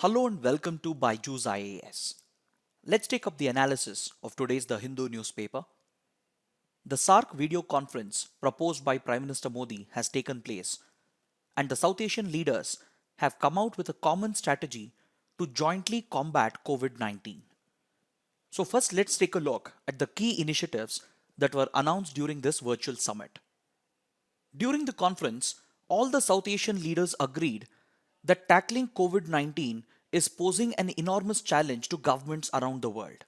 Hello and welcome to Byju's IAS. Let's take up the analysis of today's The Hindu newspaper. The SARC video conference proposed by Prime Minister Modi has taken place, and the South Asian leaders have come out with a common strategy to jointly combat COVID 19. So, first, let's take a look at the key initiatives that were announced during this virtual summit. During the conference, all the South Asian leaders agreed that tackling COVID 19 is posing an enormous challenge to governments around the world.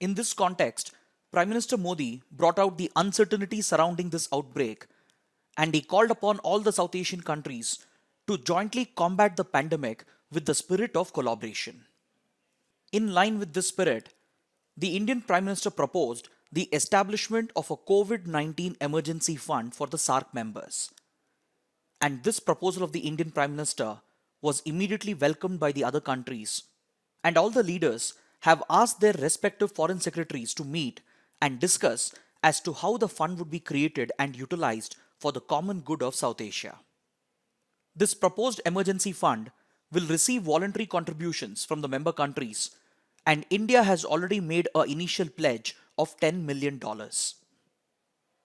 In this context, Prime Minister Modi brought out the uncertainty surrounding this outbreak, and he called upon all the South Asian countries to jointly combat the pandemic with the spirit of collaboration. In line with this spirit, the Indian Prime Minister proposed the establishment of a COVID 19 emergency fund for the SARC members. And this proposal of the Indian Prime Minister was immediately welcomed by the other countries. And all the leaders have asked their respective foreign secretaries to meet and discuss as to how the fund would be created and utilized for the common good of South Asia. This proposed emergency fund will receive voluntary contributions from the member countries, and India has already made an initial pledge of $10 million.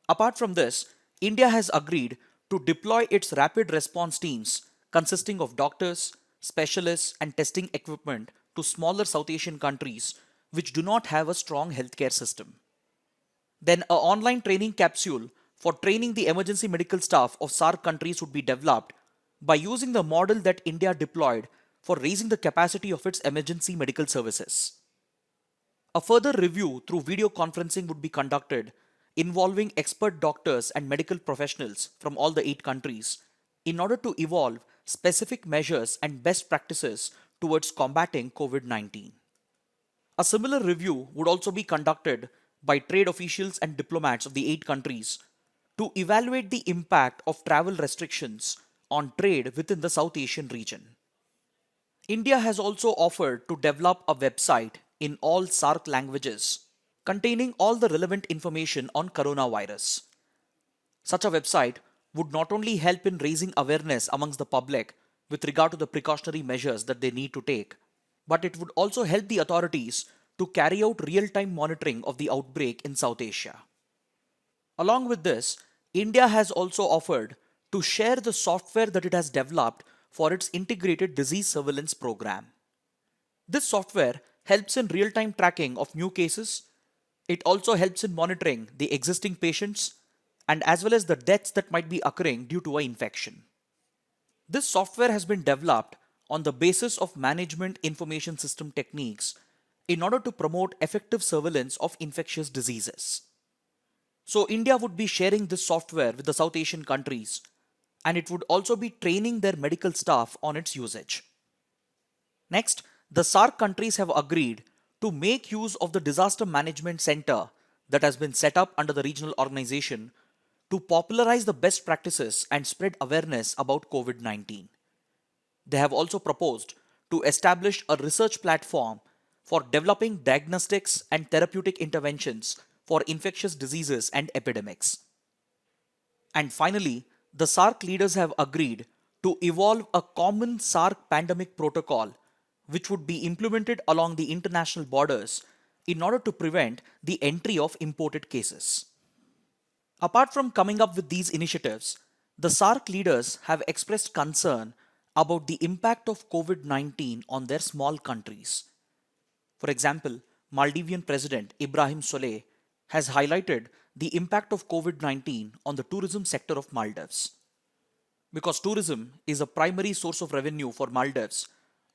Apart from this, India has agreed to deploy its rapid response teams consisting of doctors, specialists, and testing equipment to smaller South Asian countries which do not have a strong healthcare system. Then, an online training capsule for training the emergency medical staff of SARC countries would be developed by using the model that India deployed for raising the capacity of its emergency medical services. A further review through video conferencing would be conducted involving expert doctors and medical professionals from all the 8 countries in order to evolve specific measures and best practices towards combating COVID 19. A similar review would also be conducted by trade officials and diplomats of the 8 countries to evaluate the impact of travel restrictions on trade within the South Asian region. India has also offered to develop a website in all SARC languages containing all the relevant information on coronavirus. Such a website would not only help in raising awareness amongst the public with regard to the precautionary measures that they need to take, but it would also help the authorities to carry out real-time monitoring of the outbreak in South Asia. Along with this, India has also offered to share the software that it has developed for its integrated disease surveillance program. This software helps in real-time tracking of new cases. It also helps in monitoring the existing patients and as well as the deaths that might be occurring due to an infection. This software has been developed on the basis of management information system techniques in order to promote effective surveillance of infectious diseases. So India would be sharing this software with the South Asian countries, and it would also be training their medical staff on its usage. Next, the SARC countries have agreed to make use of the Disaster Management Center that has been set up under the regional organization to popularize the best practices and spread awareness about COVID 19. They have also proposed to establish a research platform for developing diagnostics and therapeutic interventions for infectious diseases and epidemics. And finally, the SARC leaders have agreed to evolve a common SARC pandemic protocol which would be implemented along the international borders in order to prevent the entry of imported cases. Apart from coming up with these initiatives, the SARC leaders have expressed concern about the impact of COVID 19 on their small countries. For example, Maldivian President Ibrahim Soleh has highlighted the impact of COVID 19 on the tourism sector of Maldives. Because tourism is a primary source of revenue for Maldives,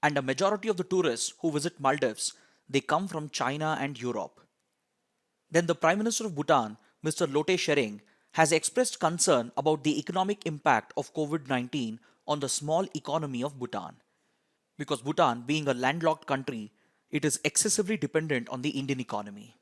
and a majority of the tourists who visit Maldives, they come from China and Europe. Then the Prime Minister of Bhutan, Mr. Lote Sherring, has expressed concern about the economic impact of COVID 19 on the small economy of Bhutan. Because Bhutan, being a landlocked country, it is excessively dependent on the Indian economy.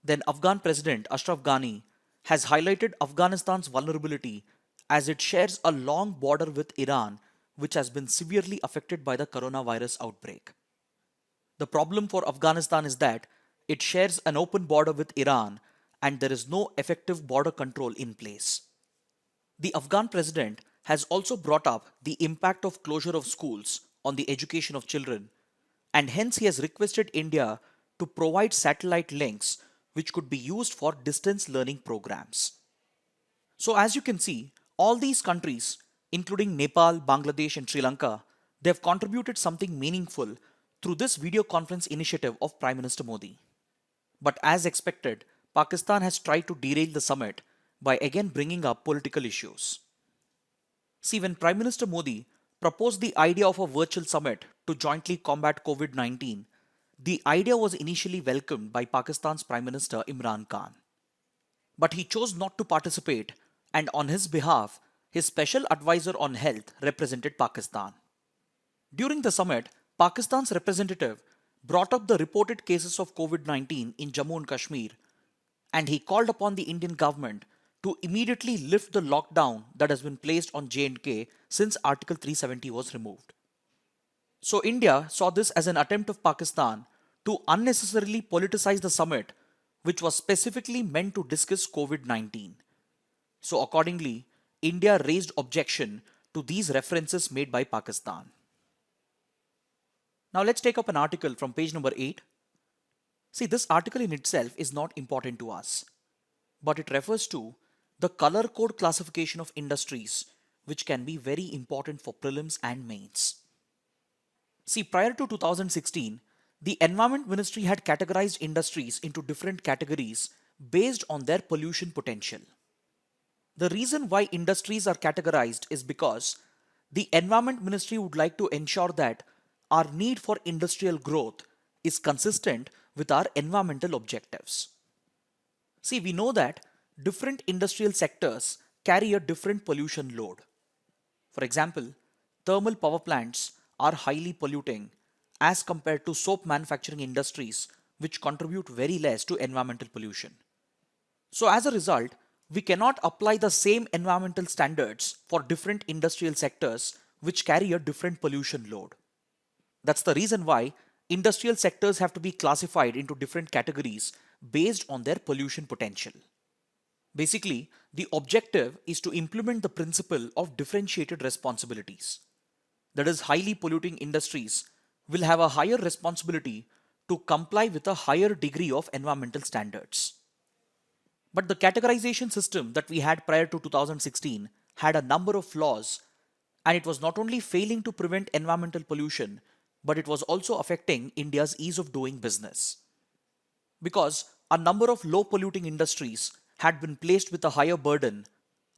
Then Afghan President Ashraf Ghani has highlighted Afghanistan's vulnerability as it shares a long border with Iran, which has been severely affected by the coronavirus outbreak. The problem for Afghanistan is that it shares an open border with Iran and there is no effective border control in place. The Afghan president has also brought up the impact of closure of schools on the education of children, and hence he has requested India to provide satellite links which could be used for distance learning programs. So as you can see, all these countries, including Nepal, Bangladesh and Sri Lanka, they have contributed something meaningful through this video conference initiative of Prime Minister Modi. But as expected, Pakistan has tried to derail the summit by again bringing up political issues. See, when Prime Minister Modi proposed the idea of a virtual summit to jointly combat COVID-19, the idea was initially welcomed by Pakistan's Prime Minister Imran Khan. But he chose not to participate, and on his behalf, his special advisor on health represented Pakistan. During the summit, Pakistan's representative brought up the reported cases of COVID-19 in Jammu and Kashmir, and he called upon the Indian government to immediately lift the lockdown that has been placed on J&K since Article 370 was removed. So India saw this as an attempt of Pakistan to unnecessarily politicize the summit, which was specifically meant to discuss COVID-19. So accordingly, India raised objection to these references made by Pakistan. Now let's take up an article from page number 8. See, this article in itself is not important to us, but it refers to the color code classification of industries, which can be very important for prelims and mains. See, prior to 2016, the Environment Ministry had categorized industries into different categories based on their pollution potential. The reason why industries are categorized is because the Environment Ministry would like to ensure that our need for industrial growth is consistent with our environmental objectives. See, we know that different industrial sectors carry a different pollution load. For example, thermal power plants are highly polluting as compared to soap manufacturing industries, which contribute very less to environmental pollution. So as a result, we cannot apply the same environmental standards for different industrial sectors which carry a different pollution load. That's the reason why industrial sectors have to be classified into different categories based on their pollution potential. Basically, the objective is to implement the principle of differentiated responsibilities. That is, highly polluting industries will have a higher responsibility to comply with a higher degree of environmental standards. But the categorization system that we had prior to 2016 had a number of flaws, and it was not only failing to prevent environmental pollution, but it was also affecting India's ease of doing business. Because a number of low polluting industries had been placed with a higher burden,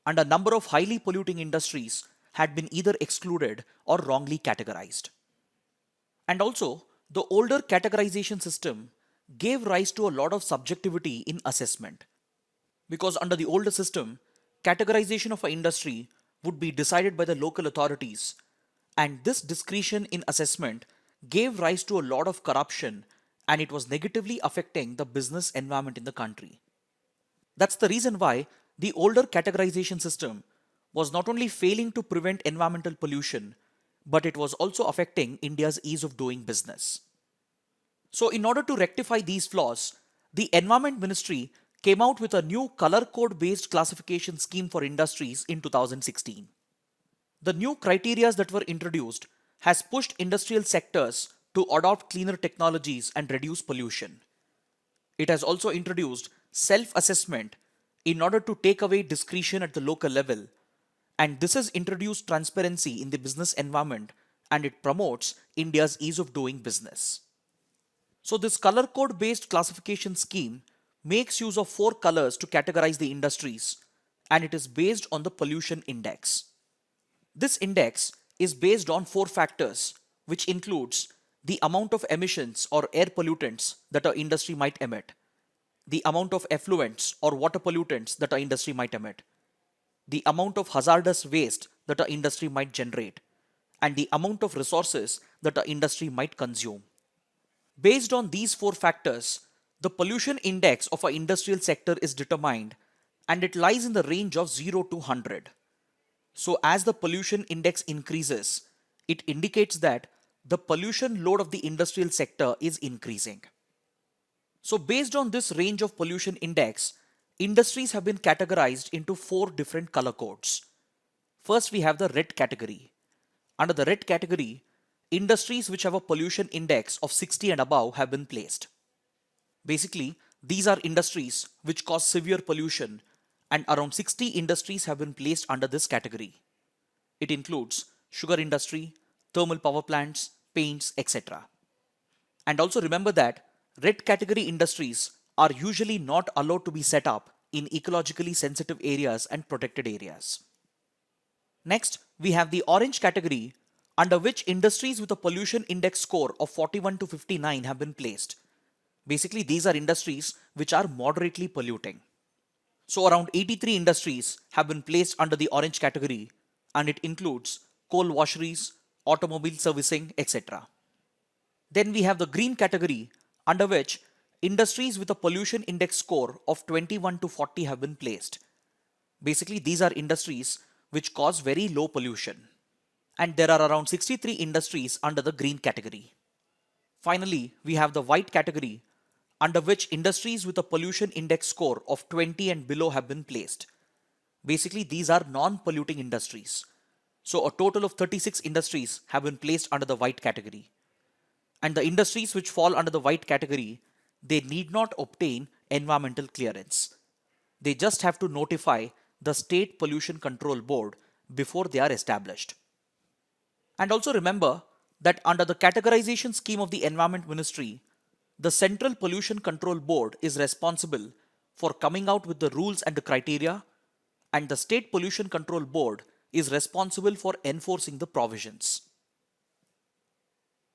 and a number of highly polluting industries had been either excluded or wrongly categorized. And also, the older categorization system gave rise to a lot of subjectivity in assessment. Because under the older system, categorization of an industry would be decided by the local authorities, and this discretion in assessment gave rise to a lot of corruption, and it was negatively affecting the business environment in the country. That's the reason why the older categorization system was not only failing to prevent environmental pollution, but it was also affecting India's ease of doing business. So in order to rectify these flaws, the Environment Ministry came out with a new color code based classification scheme for industries in 2016. The new criteria that were introduced has pushed industrial sectors to adopt cleaner technologies and reduce pollution. It has also introduced self-assessment in order to take away discretion at the local level, and this has introduced transparency in the business environment, and it promotes India's ease of doing business. So this color code based classification scheme makes use of 4 colors to categorize the industries, and it is based on the pollution index. This index is based on 4 factors, which includes the amount of emissions or air pollutants that an industry might emit, the amount of effluents or water pollutants that an industry might emit, the amount of hazardous waste that an industry might generate, and the amount of resources that an industry might consume. Based on these 4 factors, the pollution index of an industrial sector is determined, and it lies in the range of 0 to 100. So as the pollution index increases, it indicates that the pollution load of the industrial sector is increasing. So based on this range of pollution index, industries have been categorized into 4 different color codes. First, we have the red category. Under the red category, industries which have a pollution index of 60 and above have been placed. Basically, these are industries which cause severe pollution, and around 60 industries have been placed under this category. It includes sugar industry, thermal power plants, paints, etc. And also remember that red category industries are usually not allowed to be set up in ecologically sensitive areas and protected areas. Next, we have the orange category, under which industries with a pollution index score of 41 to 59 have been placed. Basically, these are industries which are moderately polluting. So around 83 industries have been placed under the orange category, and it includes coal washeries, automobile servicing, etc. Then we have the green category, under which industries with a pollution index score of 21 to 40 have been placed. Basically, these are industries which cause very low pollution. And there are around 63 industries under the green category. Finally, we have the white category, under which industries with a pollution index score of 20 and below have been placed. Basically, these are non-polluting industries. So a total of 36 industries have been placed under the white category. And the industries which fall under the white category, they need not obtain environmental clearance. They just have to notify the State Pollution Control Board before they are established. And also remember that under the categorization scheme of the Environment Ministry, the Central Pollution Control Board is responsible for coming out with the rules and the criteria, and the State Pollution Control Board is responsible for enforcing the provisions.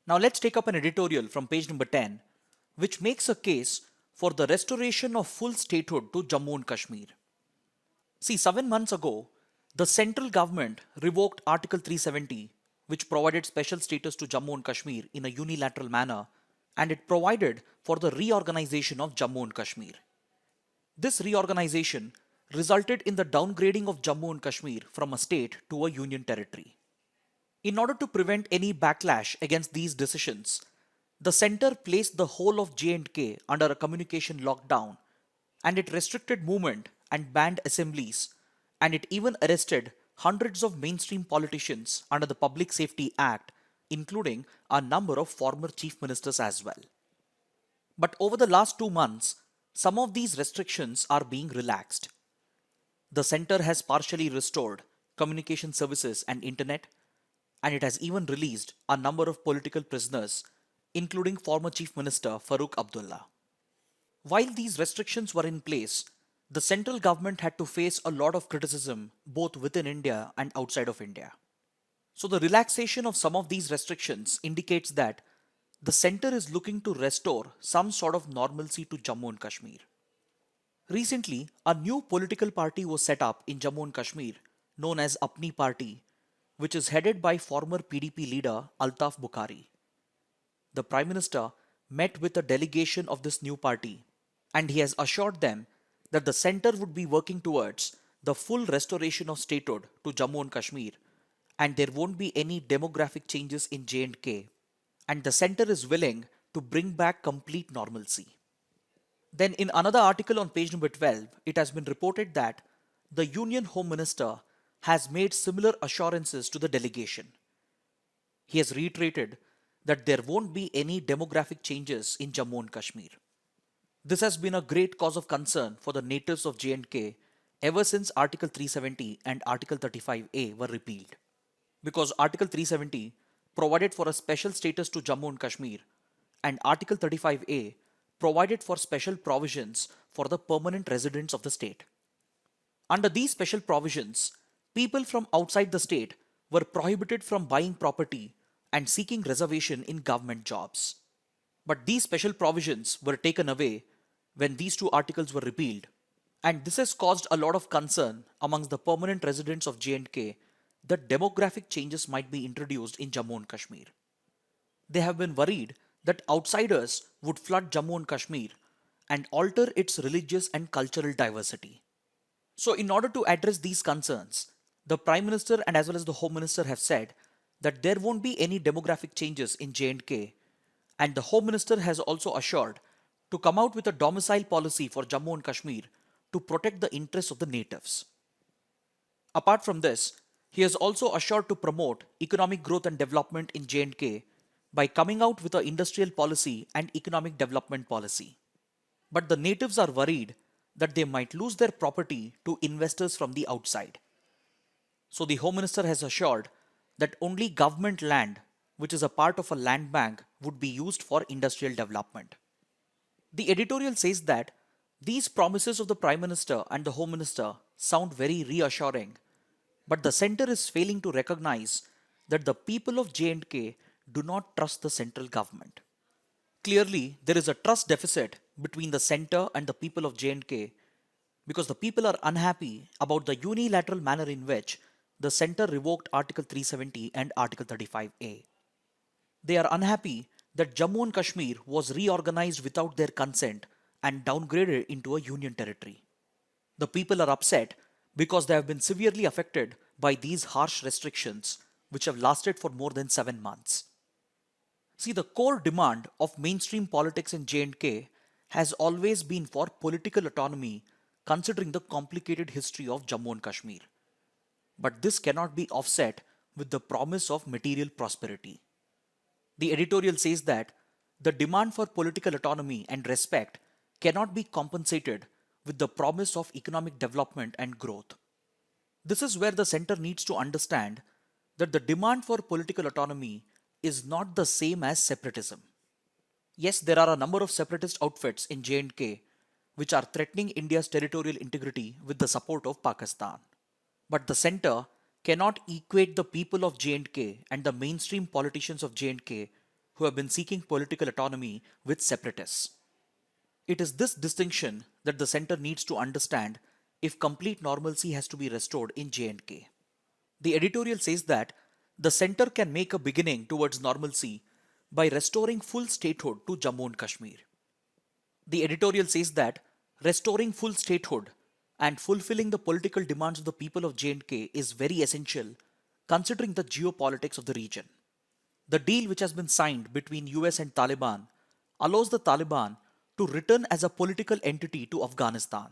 Now let's take up an editorial from page number 10, which makes a case for the restoration of full statehood to Jammu and Kashmir. See, 7 months ago, the central government revoked Article 370, which provided special status to Jammu and Kashmir in a unilateral manner, and it provided for the reorganization of Jammu and Kashmir. This reorganization resulted in the downgrading of Jammu and Kashmir from a state to a union territory. In order to prevent any backlash against these decisions, the center placed the whole of J&K under a communication lockdown, and it restricted movement and banned assemblies, and it even arrested hundreds of mainstream politicians under the Public Safety Act, including a number of former chief ministers as well. But over the last 2 months, some of these restrictions are being relaxed. The center has partially restored communication services and internet, and it has even released a number of political prisoners, including former Chief Minister Farooq Abdullah. While these restrictions were in place, the central government had to face a lot of criticism both within India and outside of India. So the relaxation of some of these restrictions indicates that the center is looking to restore some sort of normalcy to Jammu and Kashmir. Recently, a new political party was set up in Jammu and Kashmir known as Apni Party, which is headed by former PDP leader Altaf Bukhari. The Prime Minister met with a delegation of this new party, and he has assured them that the center would be working towards the full restoration of statehood to Jammu and Kashmir, and there won't be any demographic changes in J&K, and the center is willing to bring back complete normalcy. Then in another article on page number 12, it has been reported that the Union Home Minister has made similar assurances to the delegation. He has reiterated that there won't be any demographic changes in Jammu and Kashmir. This has been a great cause of concern for the natives of J&K ever since Article 370 and Article 35A were repealed. Because Article 370 provided for a special status to Jammu and Kashmir, and Article 35A provided for special provisions for the permanent residents of the state. Under these special provisions, people from outside the state were prohibited from buying property and seeking reservation in government jobs. But these special provisions were taken away when these two articles were repealed, and this has caused a lot of concern amongst the permanent residents of J&K that demographic changes might be introduced in Jammu and Kashmir. They have been worried that outsiders would flood Jammu and Kashmir and alter its religious and cultural diversity. So in order to address these concerns, the Prime Minister and as well as the Home Minister have said that there won't be any demographic changes in J&K, and the Home Minister has also assured to come out with a domicile policy for Jammu and Kashmir to protect the interests of the natives. Apart from this, He has also assured to promote economic growth and development in J&K by coming out with an industrial policy and economic development policy. But the natives are worried that they might lose their property to investors from the outside. So the Home Minister has assured that only government land, which is a part of a land bank, would be used for industrial development. The editorial says that these promises of the Prime Minister and the Home Minister sound very reassuring, but the centre is failing to recognize that the people of J&K do not trust the central government. Clearly, there is a trust deficit between the centre and the people of J&K because the people are unhappy about the unilateral manner in which the centre revoked Article 370 and Article 35A. They are unhappy that Jammu and Kashmir was reorganized without their consent and downgraded into a union territory. The people are upset because they have been severely affected by these harsh restrictions which have lasted for more than 7 months. See, the core demand of mainstream politics in J&K has always been for political autonomy considering the complicated history of Jammu and Kashmir. But this cannot be offset with the promise of material prosperity. The editorial says that the demand for political autonomy and respect cannot be compensated with the promise of economic development and growth. This is where the centre needs to understand that the demand for political autonomy is not the same as separatism. Yes, there are a number of separatist outfits in J&K which are threatening India's territorial integrity with the support of Pakistan. But the centre cannot equate the people of J&K and the mainstream politicians of J&K who have been seeking political autonomy with separatists. It is this distinction that the centre needs to understand if complete normalcy has to be restored in J&K. The editorial says that the centre can make a beginning towards normalcy by restoring full statehood to Jammu and Kashmir. The editorial says that restoring full statehood and fulfilling the political demands of the people of J&K is very essential considering the geopolitics of the region. The deal which has been signed between US and Taliban allows the Taliban to return as a political entity to Afghanistan.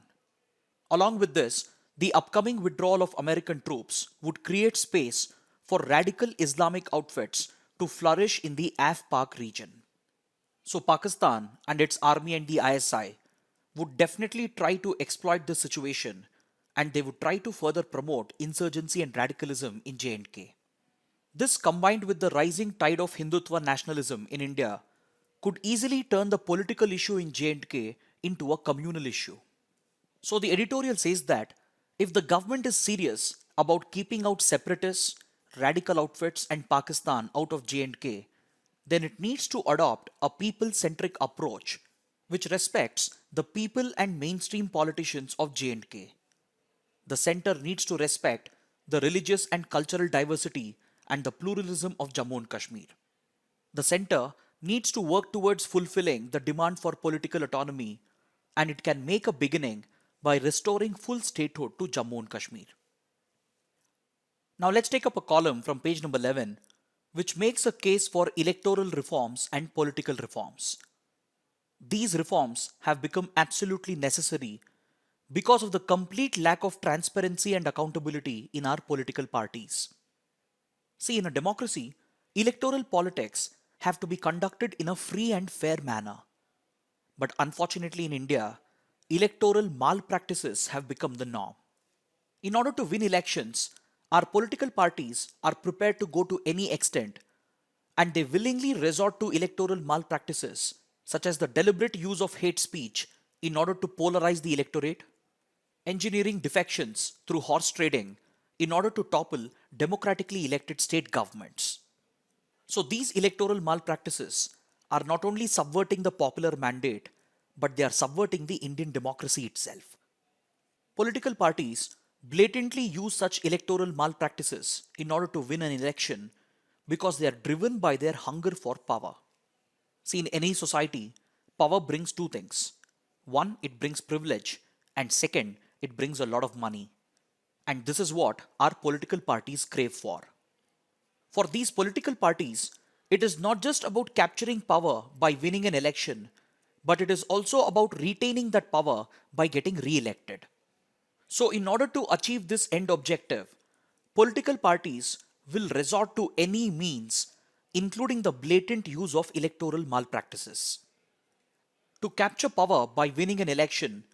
Along with this, the upcoming withdrawal of American troops would create space for radical Islamic outfits to flourish in the Af-Pak region. So Pakistan and its army and the ISI would definitely try to exploit this situation and they would try to further promote insurgency and radicalism in J&K. This combined with the rising tide of Hindutva nationalism in India could easily turn the political issue in J&K into a communal issue. So the editorial says that if the government is serious about keeping out separatists, radical outfits and Pakistan out of J&K, then it needs to adopt a people-centric approach which respects the people and mainstream politicians of J&K. The centre needs to respect the religious and cultural diversity and the pluralism of Jammu and Kashmir. The centre needs to work towards fulfilling the demand for political autonomy and it can make a beginning by restoring full statehood to Jammu and Kashmir. Now let's take up a column from page number 11 which makes a case for electoral reforms and political reforms. These reforms have become absolutely necessary because of the complete lack of transparency and accountability in our political parties. See, in a democracy, electoral politics have to be conducted in a free and fair manner. But unfortunately in India, electoral malpractices have become the norm. In order to win elections, our political parties are prepared to go to any extent and they willingly resort to electoral malpractices such as the deliberate use of hate speech in order to polarize the electorate, engineering defections through horse trading in order to topple democratically elected state governments. So these electoral malpractices are not only subverting the popular mandate, but they are subverting the Indian democracy itself. Political parties blatantly use such electoral malpractices in order to win an election because they are driven by their hunger for power. See, in any society, power brings two things. One, it brings privilege, and second, it brings a lot of money. And this is what our political parties crave for. For these political parties, it is not just about capturing power by winning an election, but it is also about retaining that power by getting re-elected. So in order to achieve this end objective, political parties will resort to any means, including the blatant use of electoral malpractices. To capture power by winning an election,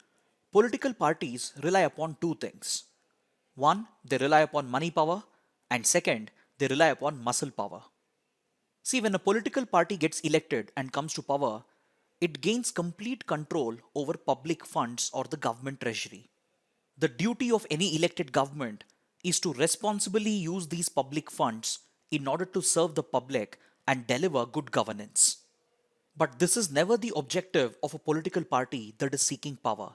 political parties rely upon two things. One, they rely upon money power, and second, they rely upon muscle power. See, when a political party gets elected and comes to power, it gains complete control over public funds or the government treasury. The duty of any elected government is to responsibly use these public funds in order to serve the public and deliver good governance. But this is never the objective of a political party that is seeking power.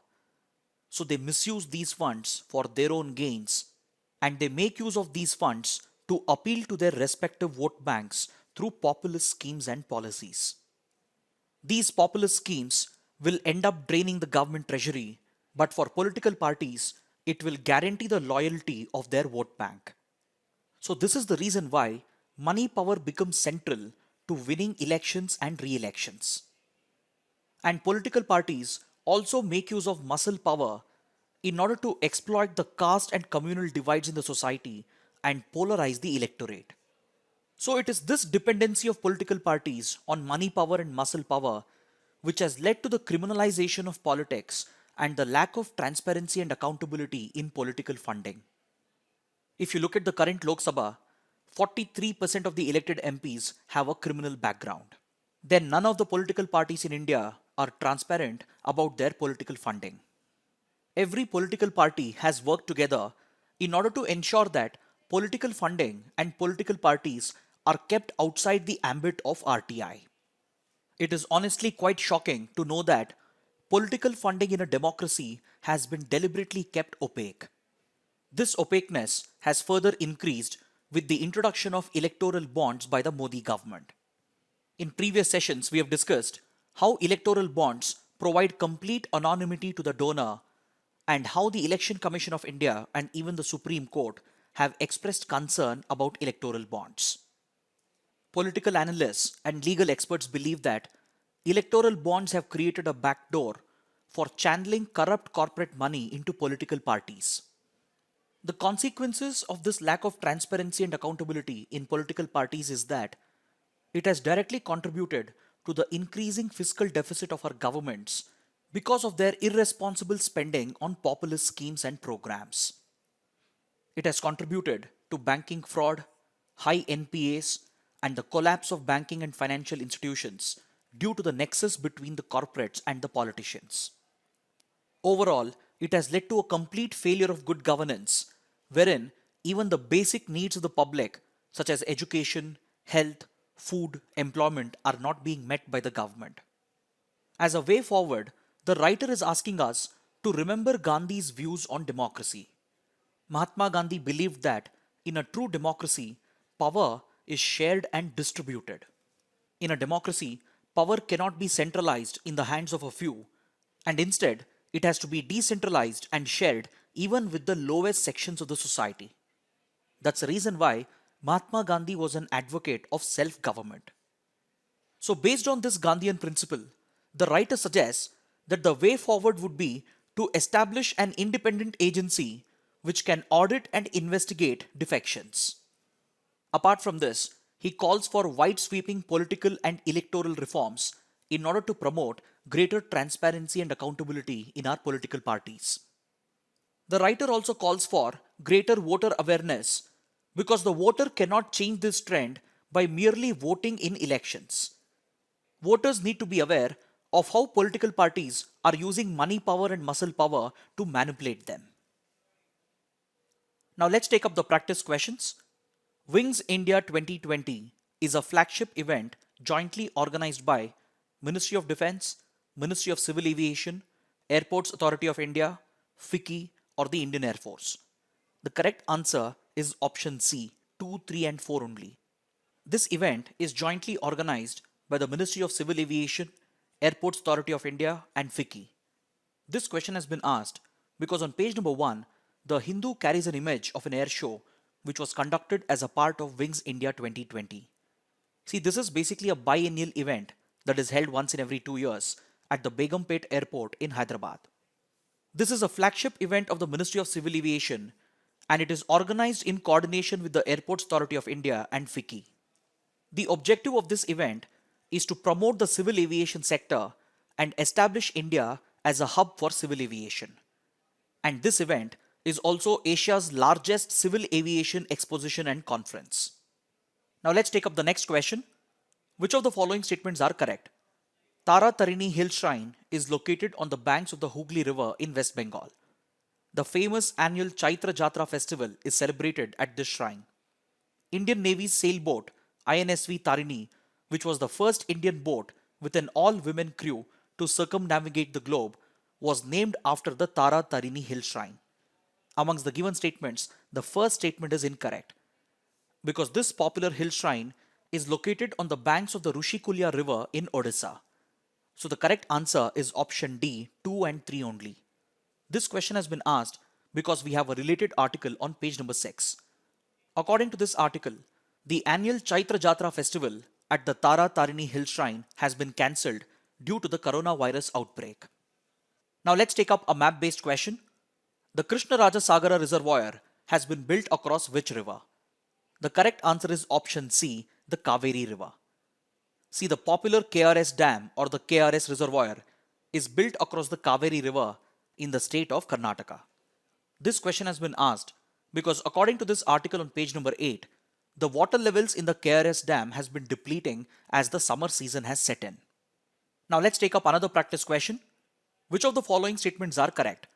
So they misuse these funds for their own gains, and they make use of these funds to appeal to their respective vote banks through populist schemes and policies. These populist schemes will end up draining the government treasury, but for political parties, it will guarantee the loyalty of their vote bank. So, this is the reason why money power becomes central to winning elections and re elections. And political parties also make use of muscle power in order to exploit the caste and communal divides in the society and polarize the electorate. So it is this dependency of political parties on money power and muscle power which has led to the criminalization of politics and the lack of transparency and accountability in political funding. If you look at the current Lok Sabha, 43% of the elected MPs have a criminal background. Then none of the political parties in India are transparent about their political funding. Every political party has worked together in order to ensure that political funding and political parties are kept outside the ambit of RTI. It is honestly quite shocking to know that political funding in a democracy has been deliberately kept opaque. This opaqueness has further increased with the introduction of electoral bonds by the Modi government. In previous sessions, we have discussed how electoral bonds provide complete anonymity to the donor and how the Election Commission of India and even the Supreme Court have expressed concern about electoral bonds. Political analysts and legal experts believe that electoral bonds have created a backdoor for channeling corrupt corporate money into political parties. The consequences of this lack of transparency and accountability in political parties is that it has directly contributed to the increasing fiscal deficit of our governments because of their irresponsible spending on populist schemes and programs. It has contributed to banking fraud, high NPAs, and the collapse of banking and financial institutions due to the nexus between the corporates and the politicians. Overall, it has led to a complete failure of good governance, wherein even the basic needs of the public, such as education, health, food, employment, are not being met by the government. As a way forward, the writer is asking us to remember Gandhi's views on democracy. Mahatma Gandhi believed that in a true democracy, power is shared and distributed. In a democracy, power cannot be centralized in the hands of a few, and instead, it has to be decentralized and shared even with the lowest sections of the society. That's the reason why Mahatma Gandhi was an advocate of self government. So, based on this Gandhian principle, the writer suggests that the way forward would be to establish an independent agency which can audit and investigate defections. Apart from this, he calls for wide sweeping political and electoral reforms in order to promote greater transparency and accountability in our political parties. The writer also calls for greater voter awareness because the voter cannot change this trend by merely voting in elections. Voters need to be aware of how political parties are using money power and muscle power to manipulate them. Now let's take up the practice questions. Wings India 2020 is a flagship event jointly organized by Ministry of Defence, Ministry of Civil Aviation, Airports Authority of India, FICCI, or the Indian Air Force. The correct answer is option C, 2, 3 and 4 only. This event is jointly organized by the Ministry of Civil Aviation, Airports Authority of India and FICCI. This question has been asked because on page number 1, the Hindu carries an image of an air show which was conducted as a part of Wings India 2020. See, this is basically a biennial event that is held once in every 2 years at the Begumpet Airport in Hyderabad. This is a flagship event of the Ministry of Civil Aviation and it is organized in coordination with the Airports Authority of India and FICCI. The objective of this event is to promote the civil aviation sector and establish India as a hub for civil aviation. And this event is also Asia's largest civil aviation exposition and conference. Now let's take up the next question. Which of the following statements are correct? Tara Tarini Hill Shrine is located on the banks of the Hooghly River in West Bengal. The famous annual Chaitra Jatra festival is celebrated at this shrine. Indian Navy's sailboat INSV Tarini, which was the first Indian boat with an all-women crew to circumnavigate the globe, was named after the Tara Tarini Hill Shrine. Amongst the given statements, the first statement is incorrect because this popular hill shrine is located on the banks of the Rushikulya River in Odisha. So the correct answer is option D, 2 and 3 only. This question has been asked because we have a related article on page number 6. According to this article, the annual Chaitra Jatra festival at the Tara Tarini Hill Shrine has been cancelled due to the coronavirus outbreak. Now let's take up a map-based question. The Krishnaraja Sagara Reservoir has been built across which river? The correct answer is option C, the Kaveri River. See, the popular KRS Dam or the KRS Reservoir is built across the Kaveri River in the state of Karnataka. This question has been asked because according to this article on page number 8, the water levels in the KRS Dam has been depleting as the summer season has set in. Now let's take up another practice question. Which of the following statements are correct?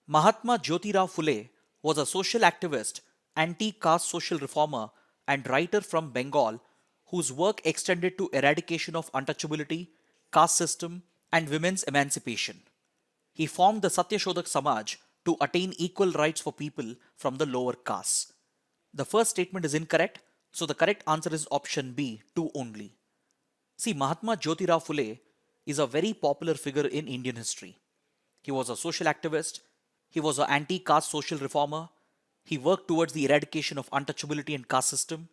Mahatma Jyotirao Phule was a social activist, anti-caste social reformer and writer from Bengal whose work extended to eradication of untouchability, caste system and women's emancipation. He formed the Satyashodak Samaj to attain equal rights for people from the lower castes. The first statement is incorrect, so the correct answer is option B, 2 only. See, Mahatma Jyotirao Phule is a very popular figure in Indian history. He was a social activist, he was an anti-caste social reformer, he worked towards the eradication of untouchability and caste system,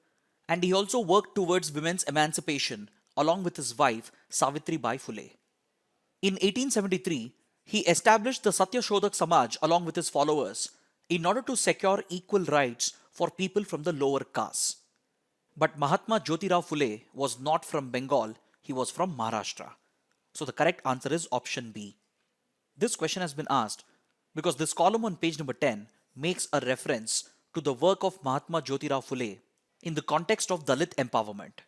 and he also worked towards women's emancipation along with his wife Savitribai Phule. In 1873, he established the Satyashodak Samaj along with his followers in order to secure equal rights for people from the lower castes. But Mahatma Jyotirao Phule was not from Bengal, he was from Maharashtra. So the correct answer is option B. This question has been asked because this column on page number 10 makes a reference to the work of Mahatma Jyotirao Phule in the context of Dalit empowerment.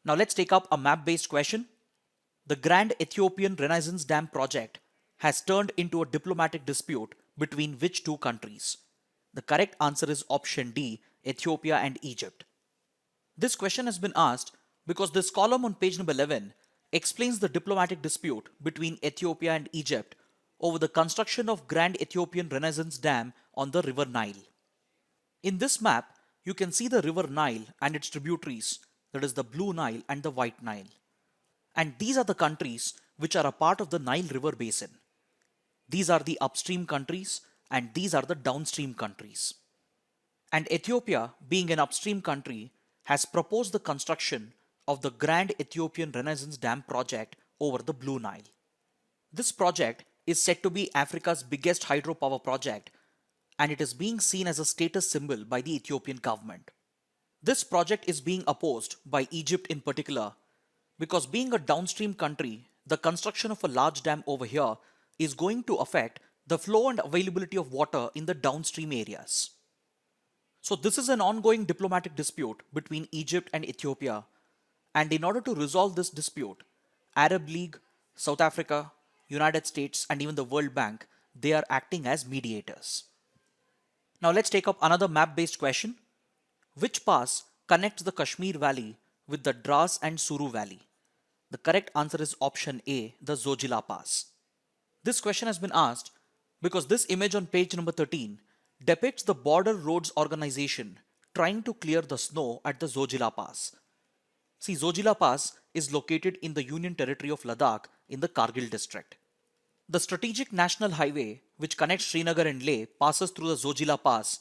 Now let's take up a map-based question. The Grand Ethiopian Renaissance Dam project has turned into a diplomatic dispute between which two countries? The correct answer is option D, Ethiopia and Egypt. This question has been asked because this column on page number 11 explains the diplomatic dispute between Ethiopia and Egypt over the construction of Grand Ethiopian Renaissance Dam on the River Nile. In this map, you can see the River Nile and its tributaries, that is the Blue Nile and the White Nile. And these are the countries which are a part of the Nile River Basin. These are the upstream countries and these are the downstream countries. And Ethiopia, being an upstream country, has proposed the construction of the Grand Ethiopian Renaissance Dam project over the Blue Nile. This project is said to be Africa's biggest hydropower project, and it is being seen as a status symbol by the Ethiopian government. This project is being opposed by Egypt in particular because being a downstream country, the construction of a large dam over here is going to affect the flow and availability of water in the downstream areas. So this is an ongoing diplomatic dispute between Egypt and Ethiopia, and in order to resolve this dispute, Arab League, South Africa, United States and even the World Bank, they are acting as mediators. Now let's take up another map-based question. Which pass connects the Kashmir Valley with the Dras and Suru Valley? The correct answer is option A, the Zojila Pass. This question has been asked because this image on page number 13 depicts the Border Roads Organization trying to clear the snow at the Zojila Pass. See, Zojila Pass is located in the Union Territory of Ladakh in the Kargil district. The strategic national highway which connects Srinagar and Leh passes through the Zojila Pass,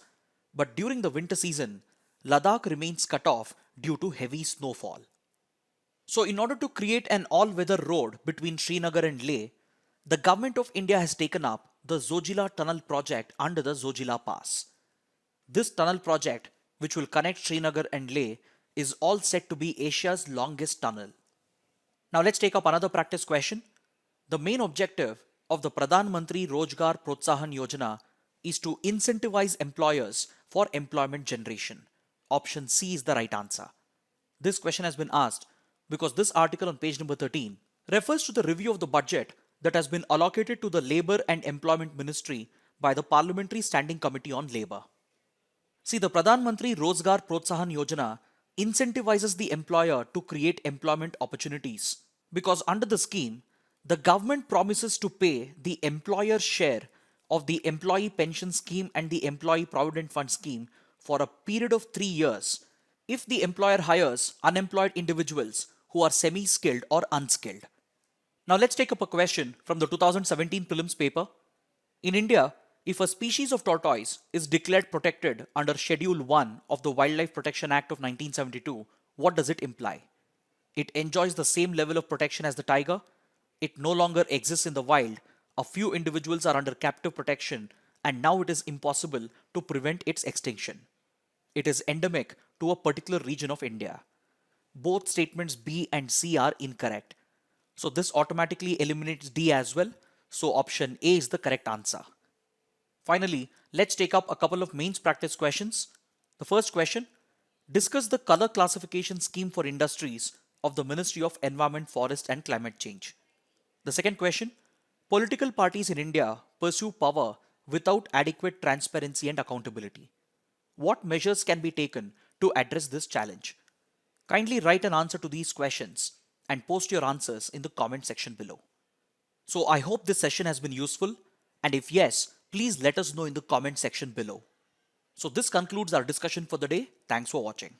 but during the winter season, Ladakh remains cut off due to heavy snowfall. So in order to create an all-weather road between Srinagar and Leh, the government of India has taken up the Zojila Tunnel project under the Zojila Pass. This tunnel project, which will connect Srinagar and Leh, is all set to be Asia's longest tunnel. Now let's take up another practice question. The main objective of the Pradhan Mantri Rozgar Protsahan Yojana is to incentivize employers for employment generation. Option C is the right answer. This question has been asked because this article on page number 13 refers to the review of the budget that has been allocated to the Labour and Employment Ministry by the Parliamentary Standing Committee on Labour. See, the Pradhan Mantri Rozgar Protsahan Yojana incentivizes the employer to create employment opportunities because under the scheme, the government promises to pay the employer's share of the employee pension scheme and the employee provident fund scheme for a period of 3 years if the employer hires unemployed individuals who are semi-skilled or unskilled. Now let's take up a question from the 2017 prelims paper. In India, if a species of tortoise is declared protected under Schedule 1 of the Wildlife Protection Act of 1972, what does it imply? It enjoys the same level of protection as the tiger. It no longer exists in the wild. A few individuals are under captive protection, and now it is impossible to prevent its extinction. It is endemic to a particular region of India. Both statements B and C are incorrect. So this automatically eliminates D as well. So option A is the correct answer. Finally, let's take up a couple of mains practice questions. The first question, discuss the color classification scheme for industries of the Ministry of Environment, Forest and Climate Change. The second question, political parties in India pursue power without adequate transparency and accountability. What measures can be taken to address this challenge? Kindly write an answer to these questions and post your answers in the comment section below. So I hope this session has been useful, and if yes, please let us know in the comment section below. So this concludes our discussion for the day. Thanks for watching.